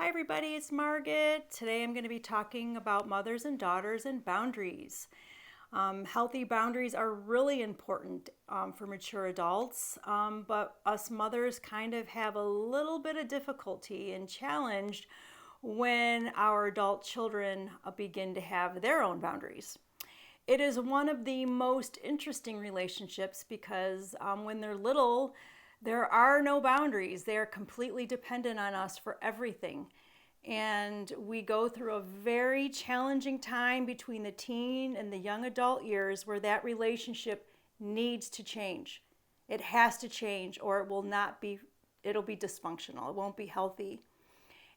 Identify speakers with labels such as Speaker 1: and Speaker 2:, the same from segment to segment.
Speaker 1: Hi everybody, it's Margitt. Today I'm going to be talking about mothers and daughters and boundaries. Healthy boundaries are really important for mature adults, but us mothers kind of have a little bit of difficulty and challenge when our adult children begin to have their own boundaries. It is one of the most interesting relationships because when they're little, there are no boundaries. They are completely dependent on us for everything. And we go through a very challenging time between the teen and the young adult years where that relationship needs to change. It has to change or it will not be, it'll be dysfunctional. It won't be healthy.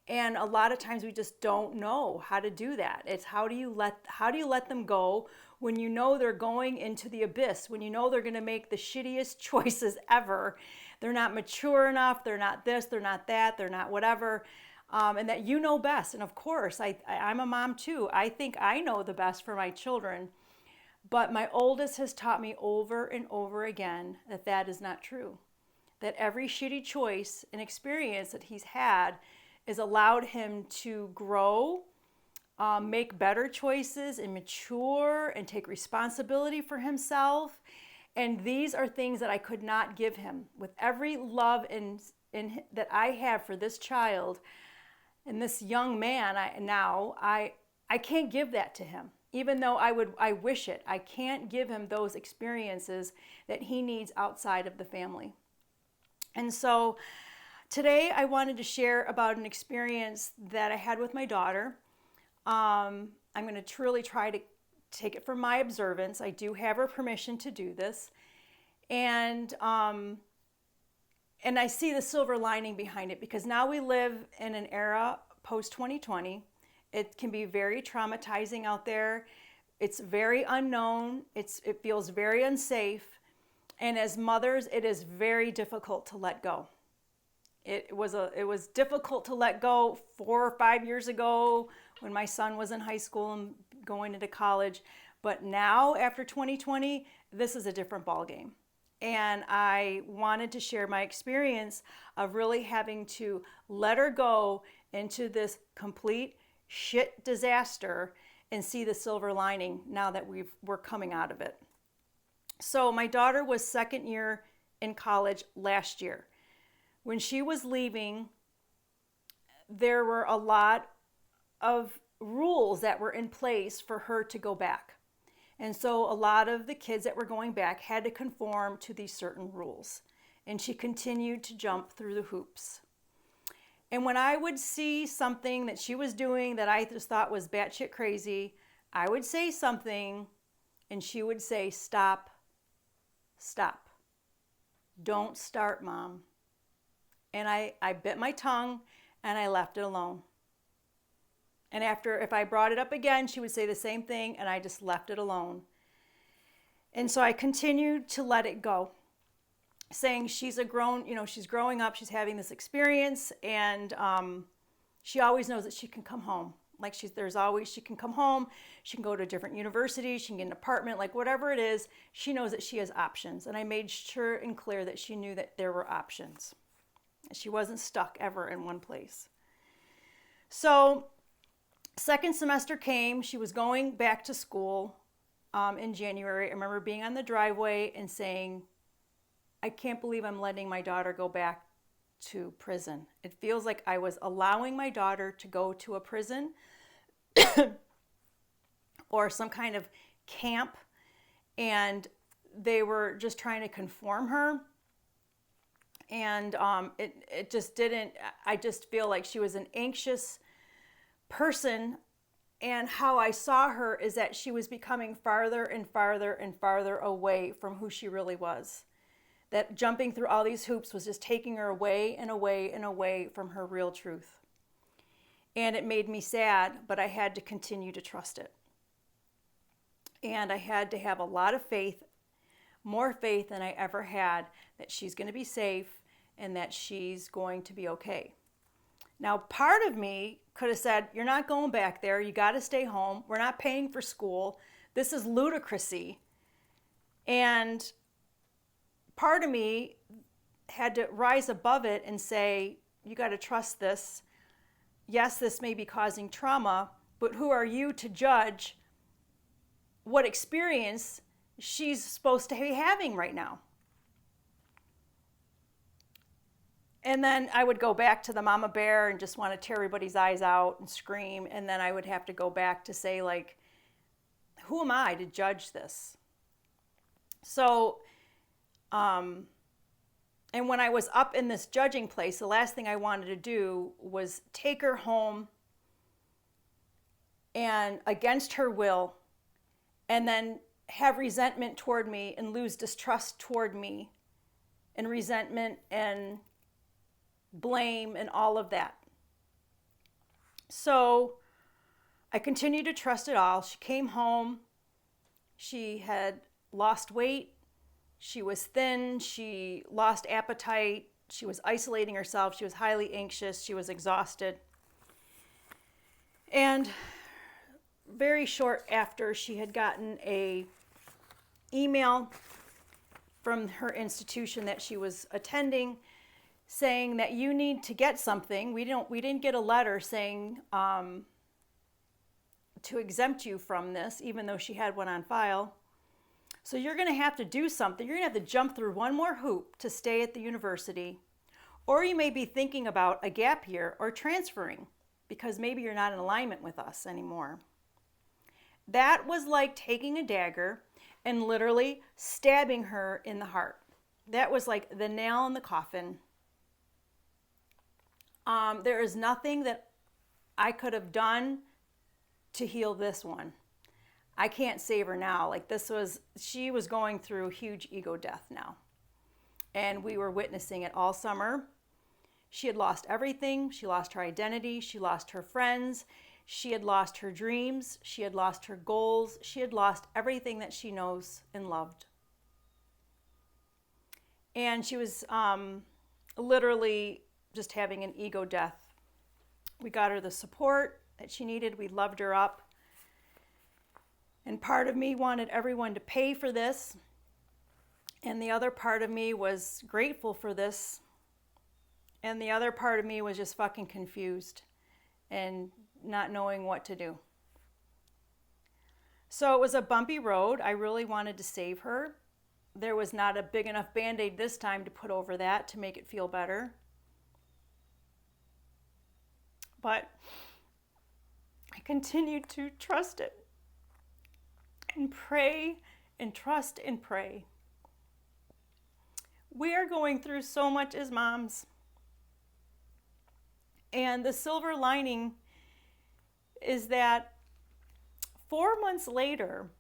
Speaker 1: And a lot of times we just don't know how to do that. It's how do you let them go when you know they're going into the abyss, when you know they're going to make the shittiest choices ever. They're not mature enough, they're not this, they're not that, they're not whatever. And that you know best. And of course, I'm a mom too. I think I know the best for my children. But my oldest has taught me over and over again that that is not true. That every shitty choice and experience that he's had has allowed him to grow, make better choices and mature and take responsibility for himself. And these are things that I could not give him. With every love that I have for this child and this young man, I can't give that to him. Even though I wish it. I can't give him those experiences that he needs outside of the family. And so today I wanted to share about an experience that I had with my daughter. I'm going to truly try to take it from my observance. I do have her permission to do this. And I see the silver lining behind it because now we live in an era post-2020. It can be very traumatizing out there. It's very unknown. It feels very unsafe. And as mothers, it is very difficult to let go. It was difficult to let go 4 or 5 years ago when my son was in high school and going into college. But now, after 2020, this is a different ballgame. And I wanted to share my experience of really having to let her go into this complete shit disaster and see the silver lining now that we're coming out of it. So my daughter was second year in college last year. When she was leaving, there were a lot of rules that were in place for her to go back. And so a lot of the kids that were going back had to conform to these certain rules. And she continued to jump through the hoops. And when I would see something that she was doing that I just thought was batshit crazy, I would say something and she would say, "Stop, stop. Don't start, Mom." And I bit my tongue and I left it alone. And if I brought it up again, she would say the same thing and I just left it alone. And so I continued to let it go, saying she's she's growing up, she's having this experience, and she always knows that she can come home. Like she can come home, she can go to a different university, she can get an apartment, like whatever it is, she knows that she has options. And I made sure and clear that she knew that there were options. She wasn't stuck ever in one place. So second semester came, she was going back to school in January. I remember being on the driveway and saying, "I can't believe I'm letting my daughter go back to prison. It feels like I was allowing my daughter to go to a prison or some kind of camp, and they were just trying to conform her. And it just didn't, I just feel like she was an anxious person. And how I saw her is that she was becoming farther and farther and farther away from who she really was. That jumping through all these hoops was just taking her away and away and away from her real truth. And it made me sad, but I had to continue to trust it. And I had to have a lot of faith, more faith than I ever had, that she's going to be safe and that she's going to be okay. Now, part of me could have said, "You're not going back there. You got to stay home. We're not paying for school. This is ludicrousy." And part of me had to rise above it and say, "You got to trust this. yes, this may be causing trauma, but who are you to judge what experience she's supposed to be having right now? And then I would go back to the mama bear and just want to tear everybody's eyes out and scream. And then I would have to go back to say, like, who am I to judge this? So, and when I was up in this judging place, the last thing I wanted to do was take her home and against her will, and then have resentment toward me and lose distrust toward me, and resentment and blame and all of that. So I continued to trust it all. She came home. She had lost weight. She was thin. She lost appetite. She was isolating herself. She was highly anxious. She was exhausted. And very short after, she had gotten a email from her institution that she was attending saying that you need to get something. We didn't get a letter saying to exempt you from this, even though she had one on file. So you're going to have to do something. You're going to have to jump through one more hoop to stay at the university. Or you may be thinking about a gap year or transferring because maybe you're not in alignment with us anymore. That was like taking a dagger and literally stabbing her in the heart. That was like the nail in the coffin. There is nothing that I could have done to heal this one. I can't save her now. Like she was going through huge ego death now. And we were witnessing it all summer. She had lost everything. She lost her identity. She lost her friends. She had lost her dreams. She had lost her goals. She had lost everything that she knows and loved. And she was literally just having an ego death. We got her the support that she needed. We loved her up. And part of me wanted everyone to pay for this. And the other part of me was grateful for this. And the other part of me was just fucking confused and not knowing what to do. So it was a bumpy road. I really wanted to save her. There was not a big enough Band-Aid this time to put over that to make it feel better. But I continued to trust it and pray and trust and pray. We are going through so much as moms. And the silver lining is that 4 months later,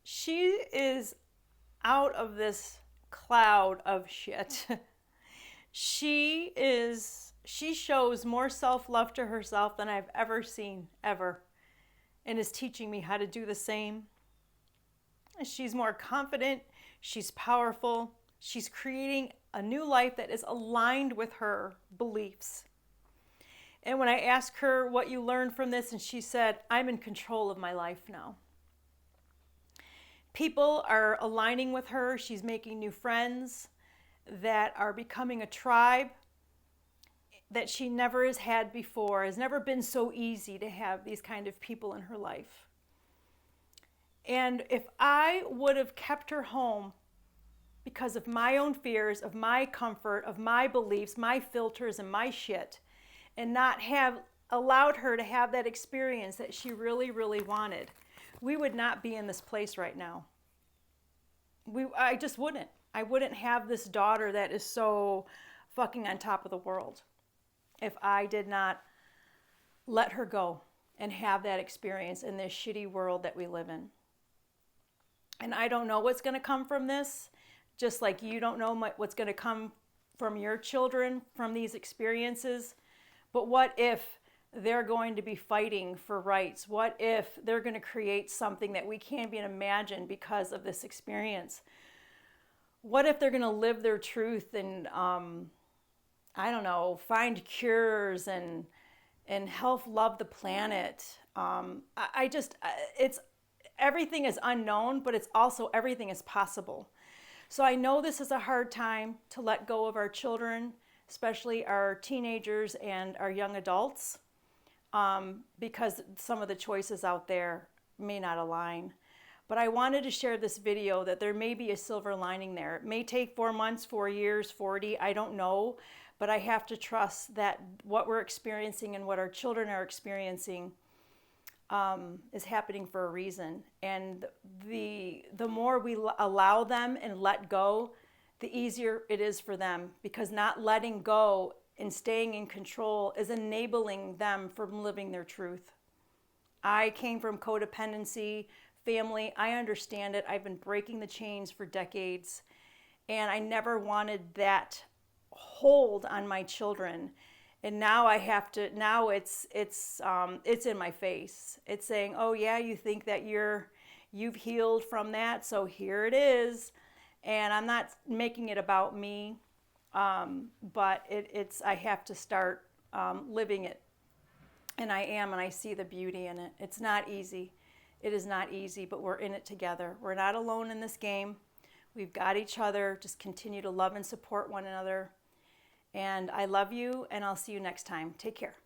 Speaker 1: she is out of this cloud of shit. She shows more self-love to herself than I've ever seen, ever, and is teaching me how to do the same. She's more confident. She's powerful. She's creating a new life that is aligned with her beliefs. And when I asked her what you learned from this, and she said, I'm in control of my life now. People are aligning with her. She's making new friends that are becoming a tribe that she never has had before. Has never been so easy to have these kind of people in her life. And if I would have kept her home because of my own fears, of my comfort, of my beliefs, my filters, and my shit, and not have allowed her to have that experience that she really, really wanted, we would not be in this place right now. I just wouldn't. I wouldn't have this daughter that is so fucking on top of the world if I did not let her go and have that experience in this shitty world that we live in. And I don't know what's going to come from this, just like you don't know what's going to come from your children from these experiences. But what if they're going to be fighting for rights? What if they're going to create something that we can't even imagine because of this experience? What if they're going to live their truth and, I don't know, find cures and help love the planet? It's everything is unknown, but it's also everything is possible. So I know this is a hard time to let go of our children, especially our teenagers and our young adults, because some of the choices out there may not align. But I wanted to share this video that there may be a silver lining there. It may take 4 months, 4 years, 40, I don't know. But I have to trust that what we're experiencing and what our children are experiencing is happening for a reason. And the more we allow them and let go, the easier it is for them, because not letting go and staying in control is enabling them from living their truth. I came from codependency, family. I understand it. I've been breaking the chains for decades, and I never wanted that hold on my children. And now I have to, now it's in my face. It's saying, oh yeah, you think that you've healed from that, so here it is. And I'm not making it about me, but I have to start living it. And I am, and I see the beauty in it. It's not easy. It is not easy, but we're in it together. We're not alone in this game. We've got each other. Just continue to love and support one another. And I love you, and I'll see you next time. Take care.